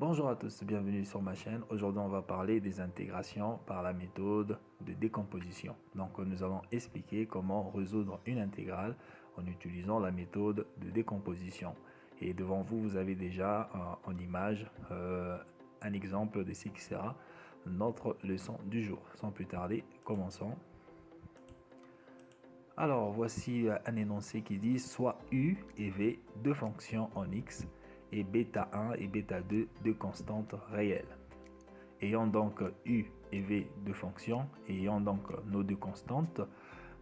Bonjour à tous, bienvenue sur ma chaîne. Aujourd'hui, on va parler des intégrations par la méthode de décomposition. Donc, nous allons expliquer comment résoudre une intégrale en utilisant la méthode de décomposition. Et devant vous, vous avez déjà en image un exemple de ce qui sera notre leçon du jour. Sans plus tarder, commençons. Alors, voici un énoncé qui dit soit U et V, deux fonctions en X, et bêta 1 et bêta 2, deux constantes réelles. Ayant donc U et V deux fonctions, et ayant donc nos deux constantes,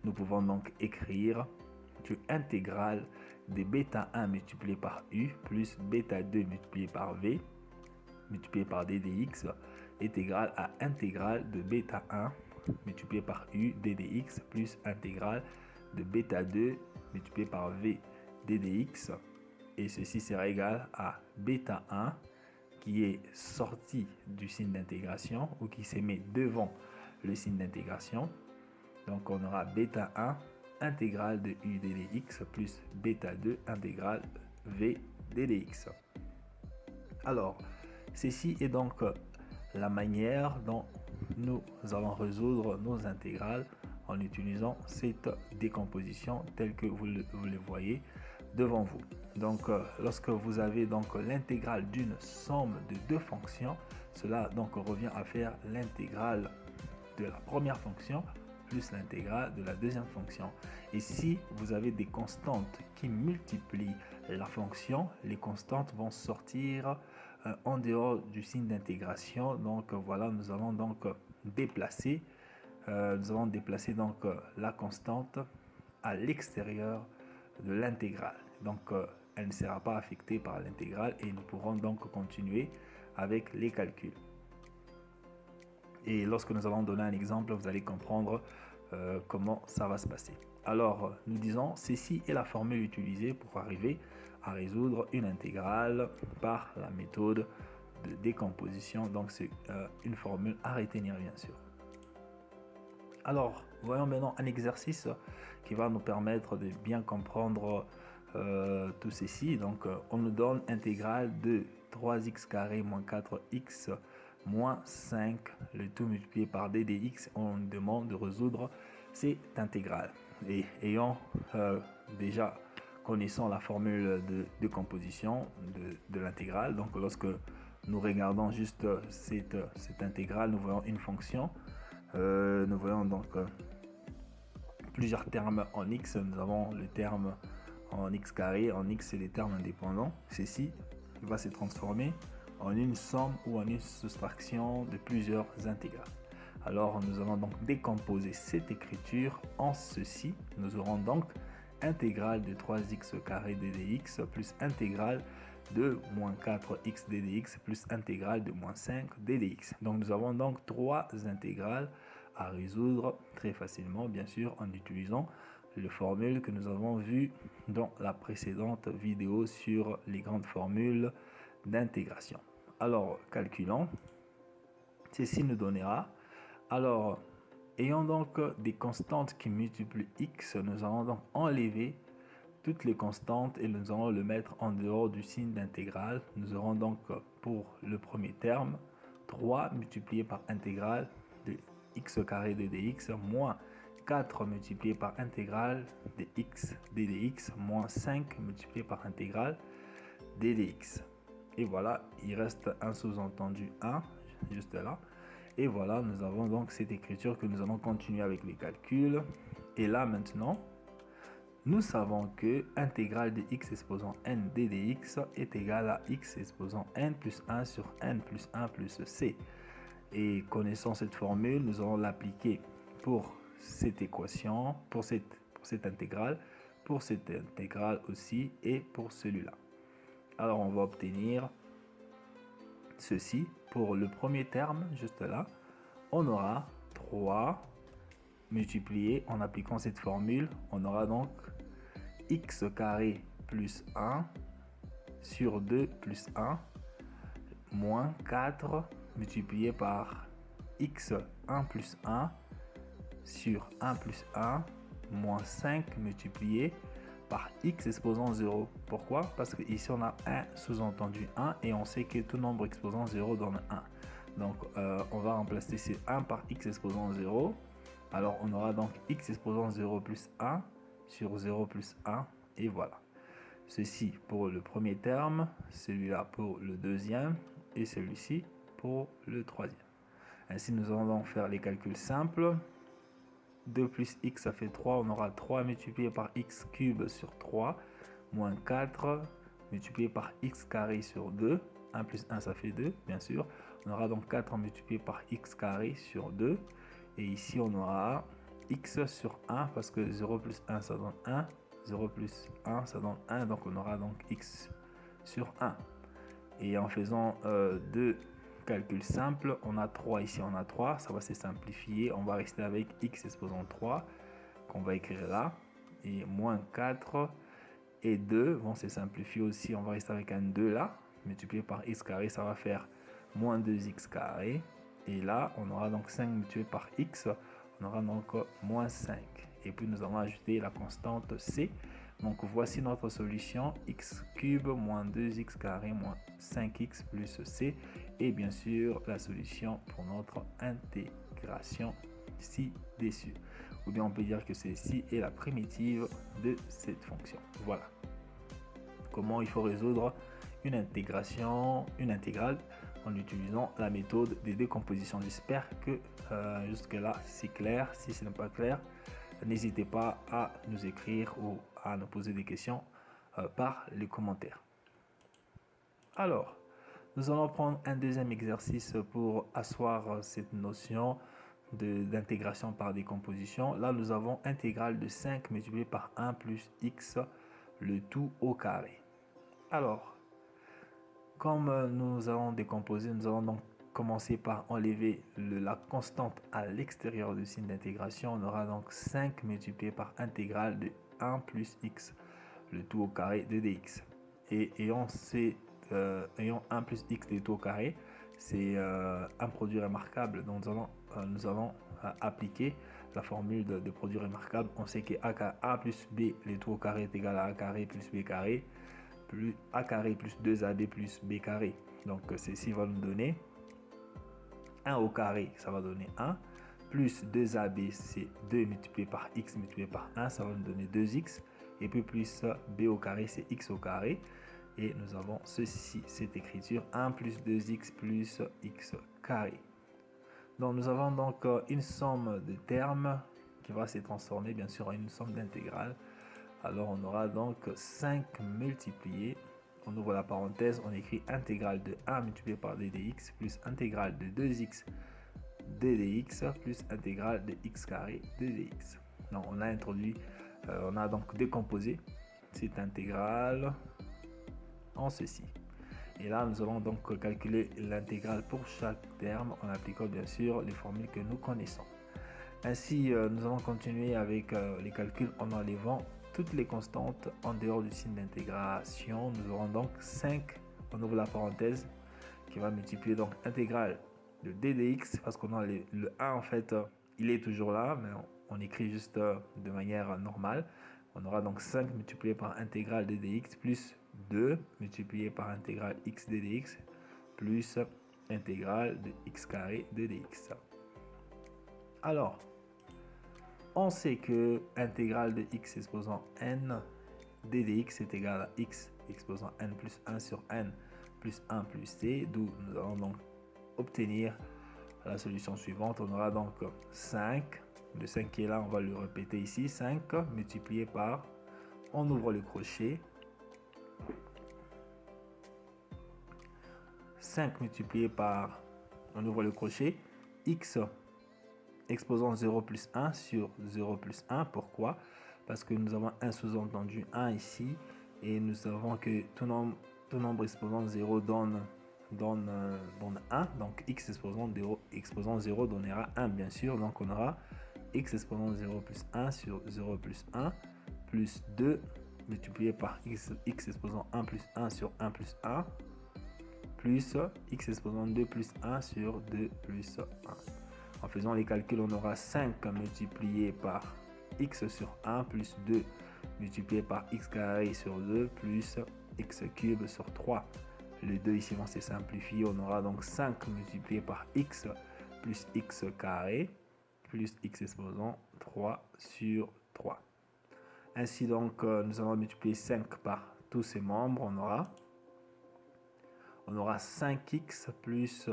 nous pouvons donc écrire que intégrale de bêta 1 multiplié par U plus bêta 2 multiplié par V multiplié par d dx est égal à intégrale de bêta 1 multiplié par U d dx plus intégrale de bêta 2 multiplié par V d dx, et ceci sera égal à bêta 1 qui est sorti du signe d'intégration ou qui se met devant le signe d'intégration. Donc on aura bêta 1 intégrale de U d dx plus bêta 2 intégrale V d dx. Alors, ceci est donc la manière dont nous allons résoudre nos intégrales en utilisant cette décomposition telle que vous le voyez devant vous. Donc, lorsque vous avez donc l'intégrale d'une somme de deux fonctions, cela donc revient à faire l'intégrale de la première fonction plus l'intégrale de la deuxième fonction. Et si vous avez des constantes qui multiplient la fonction, les constantes vont sortir en dehors du signe d'intégration. Donc voilà, nous allons donc déplacer donc la constante à l'extérieur de l'intégrale. Donc elle ne sera pas affectée par l'intégrale et nous pourrons donc continuer avec les calculs. Et lorsque nous allons donner un exemple, vous allez comprendre comment ça va se passer. Alors, nous disons, ceci est la formule utilisée pour arriver à résoudre une intégrale par la méthode de décomposition. Donc, c'est une formule à retenir, bien sûr. Alors, voyons maintenant un exercice qui va nous permettre de bien comprendre tout ceci. Donc, on nous donne intégrale de 3x carré moins 4x moins 5, le tout multiplié par d dx. On nous demande de résoudre cette intégrale. Et ayant déjà connaissant la formule de composition de l'intégrale, donc lorsque nous regardons juste cette intégrale, nous voyons une fonction. Nous voyons donc plusieurs termes en x. Nous avons le terme en x carré. En x, c'est les termes indépendants. Ceci va se transformer en une somme ou en une soustraction de plusieurs intégrales. Alors, nous allons donc décomposer cette écriture en ceci. Nous aurons donc intégrale de 3x carré d dx plus intégrale de moins 4x d dx plus intégrale de moins 5 d dx. Donc nous avons donc trois intégrales à résoudre très facilement, bien sûr, en utilisant les formules que nous avons vues dans la précédente vidéo sur les grandes formules d'intégration. Alors, calculons. Ceci nous donnera, alors, ayant donc des constantes qui multiplient x, nous allons donc enlever toutes les constantes et nous allons le mettre en dehors du signe d'intégrale. Nous aurons donc pour le premier terme 3 multiplié par intégrale de x carré de dx moins 4 multiplié par intégrale de x d dx moins 5 multiplié par intégrale d dx. Et voilà, il reste un sous-entendu 1 juste là. Et voilà, nous avons donc cette écriture que nous allons continuer avec les calculs. Et là maintenant, nous savons que intégrale de x exposant n d dx est égale à x exposant n plus 1 sur n plus 1 plus c. Et connaissant cette formule, nous allons l'appliquer pour cette équation, pour cette intégrale aussi et pour celui-là. Alors on va obtenir ceci. Pour le premier terme, juste là, on aura 3 multiplié en appliquant cette formule. On aura donc x carré plus 1 sur 2 plus 1 moins 4 multiplié par x1 plus 1 sur 1 plus 1 moins 5 multiplié par x exposant 0. Pourquoi? Parce qu'ici on a 1 sous-entendu 1 et on sait que tout nombre exposant 0 donne 1. Donc on va remplacer ces 1 par x exposant 0. Alors on aura donc x exposant 0 plus 1 sur 0 plus 1 et voilà. Ceci pour le premier terme, celui-là pour le deuxième et celui-ci pour le troisième. Ainsi nous allons donc faire les calculs simples. 2 plus x ça fait 3, on aura 3 multiplié par x cube sur 3, moins 4 multiplié par x carré sur 2, 1 plus 1 ça fait 2 bien sûr, on aura donc 4 multiplié par x carré sur 2, et ici on aura x sur 1 parce que 0 plus 1 ça donne 1, 0 plus 1 ça donne 1, donc on aura donc x sur 1. Et en faisant 2 calcul simple, on a 3 ici, on a 3, ça va se simplifier, on va rester avec x exposant 3 qu'on va écrire là, et moins 4 et 2 vont se simplifier aussi, on va rester avec un 2 là, multiplié par x carré, ça va faire moins 2x carré, et là on aura donc 5 multiplié par x, on aura donc moins 5, et puis nous allons ajouter la constante c. Donc voici notre solution, x cube moins 2x carré moins 5x plus c, et bien sûr la solution pour notre intégration ci-dessus. Ou bien on peut dire que ceci est la primitive de cette fonction. Voilà comment il faut résoudre une intégrale en utilisant la méthode de décomposition. J'espère que jusque là c'est clair. Si ce n'est pas clair, n'hésitez pas à nous écrire ou à nous poser des questions par les commentaires. Alors, nous allons prendre un deuxième exercice pour asseoir cette notion d'intégration par décomposition. Là, nous avons intégrale de 5 multiplié par 1 plus x, le tout au carré. Alors, comme nous allons décomposer, nous allons donc commencer par enlever la constante à l'extérieur du signe d'intégration. On aura donc 5 multiplié par intégrale de 1 plus x, le tout au carré de dx. Et ayant 1 plus x le tout au carré, c'est un produit remarquable. Donc nous allons appliquer la formule de produit remarquable. On sait que a plus b le tout au carré est égal à a carré plus b carré, plus a carré plus 2ab plus b carré. Donc ceci va nous donner 1 au carré, ça va donner 1, plus 2ab, c'est 2 multiplié par x multiplié par 1, ça va nous donner 2x, et puis plus b au carré, c'est x au carré, et nous avons ceci, cette écriture, 1 plus 2x plus x carré. Donc nous avons donc une somme de termes qui va se transformer bien sûr en une somme d'intégrales. Alors on aura donc 5 multiplié, on ouvre la parenthèse, on écrit intégrale de 1 multiplié par d dx plus intégrale de 2x d dx plus intégrale de x carré de dx. Donc on a introduit, on a donc décomposé cette intégrale en ceci. Et là nous allons donc calculer l'intégrale pour chaque terme en appliquant bien sûr les formules que nous connaissons. Ainsi nous allons continuer avec les calculs en enlevant toutes les constantes en dehors du signe d'intégration. Nous aurons donc 5, on ouvre la parenthèse, qui va multiplier donc intégrale de d dx, parce qu'on a le 1 en fait, il est toujours là, mais on écrit juste de manière normale. On aura donc 5 multiplié par intégrale d dx plus 2 multiplié par intégrale x d dx plus intégrale de x carré d dx. Alors, on sait que intégrale de x exposant n d dx est égal à x exposant n plus 1 sur n plus 1 plus c, d'où nous allons donc obtenir la solution suivante. On aura donc 5, le 5 qui est là, on va le répéter ici, 5 multiplié par, on ouvre le crochet, 5 multiplié par, on ouvre le crochet, x exposant 0 plus 1 sur 0 plus 1. Pourquoi? Parce que nous avons un sous-entendu 1 ici, et nous savons que tout nombre exposant 0 donne 1, donc x exposant 0 donnera 1 bien sûr, donc on aura x exposant 0 plus 1 sur 0 plus 1 plus 2 multiplié par x exposant 1 plus 1 sur 1 plus 1 plus x exposant 2 plus 1 sur 2 plus 1. En faisant les calculs, on aura 5 multiplié par x sur 1 plus 2 multiplié par x carré sur 2 plus x cube sur 3. Les deux ici vont se simplifier. On aura donc 5 multiplié par x plus x carré plus x exposant 3 sur 3. Ainsi donc, nous allons multiplier 5 par tous ces membres. On aura 5x plus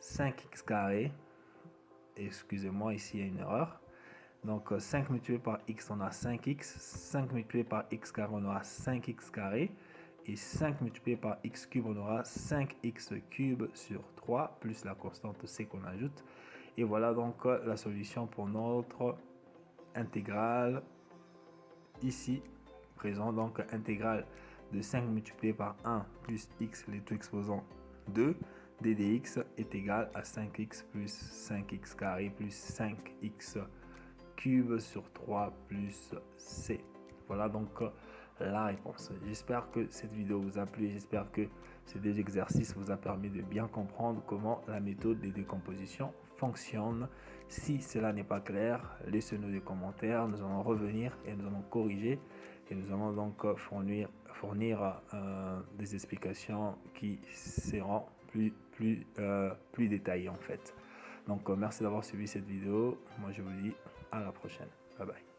5x carré. Excusez-moi, ici il y a une erreur. Donc 5 multiplié par x, on a 5x. 5 multiplié par x carré, on aura 5x carré. Et 5 multiplié par x cube, on aura 5x cube sur 3, plus la constante c qu'on ajoute. Et voilà donc la solution pour notre intégrale ici présent. Donc intégrale de 5 multiplié par 1 plus x, les tout exposants 2, ddx est égal à 5x plus 5x carré plus 5x cube sur 3 plus c. Voilà donc la réponse. J'espère que cette vidéo vous a plu. J'espère que ces deux exercices vous a permis de bien comprendre comment la méthode de décomposition fonctionne. Si cela n'est pas clair, laissez-nous des commentaires. Nous allons revenir et nous allons corriger. Et nous allons donc fournir des explications qui seront plus détaillées en fait. Donc merci d'avoir suivi cette vidéo. Moi je vous dis à la prochaine. Bye bye.